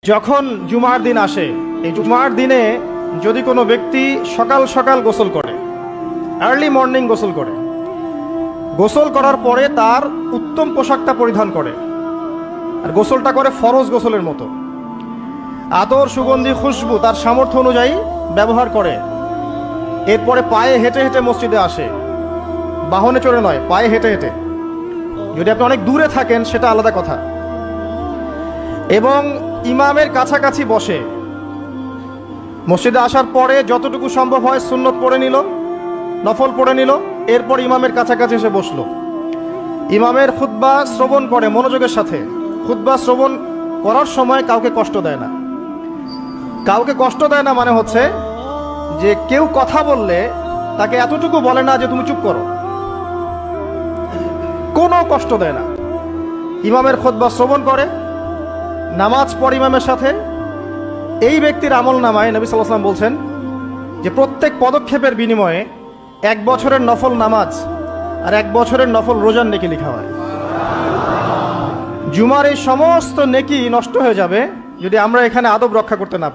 যখন জুমার দিন আসে, এই জুমার দিনে যদি কোনো ব্যক্তি সকাল সকাল গোসল করে, আর্লি মর্নিং গোসল করে, গোসল করার পরে তার উত্তম পোশাকটা পরিধান করে, আর গোসলটা করে ফরজ গোসলের মতো, আতর সুগন্ধি খুশবু তার সামর্থ্য অনুযায়ী ব্যবহার করে, এরপরে পায়ে হেঁটে হেঁটে মসজিদে আসে, বাহনে চড়ে নয়, পায়ে হেঁটে হেঁটে। যদি আপনি অনেক দূরে থাকেন সেটা আলাদা কথা। এবং ইমামের কাছাকাছি বসে মসজিদে আসার পরে যতটুকু সম্ভব হয় সুন্নত পড়ে নিল, নফল পড়ে নিল, এরপর ইমামের কাছাকাছি এসে বসলো। ইমামের খুতবা শ্রবণ করে মনোযোগের সাথে। খুতবা শ্রবণ করার সময় কাউকে কষ্ট দেয় না। কাউকে কষ্ট দেয় না মানে হচ্ছে যে কেউ কথা বললে তাকে এতটুকু বলে না যে তুমি চুপ করো, কোনো কষ্ট দেয় না। ইমামের খুতবা শ্রবণ করে, নামাজ পড়ে ইমামের সাথে। এই ব্যক্তির আমল নামায় নবী সাল্লাল্লাহু আলাইহি ওয়াসাল্লাম বলছেন যে প্রত্যেক পদক্ষেপের বিনিময়ে 1 বছরের নফল নামাজ আর 1 বছরের নফল রোজার নেকি লেখা হয়। জুমার এই সমস্ত নেকি নষ্ট হয়ে যাবে যদি আমরা এখানে আদব রক্ষা করতে না পারি।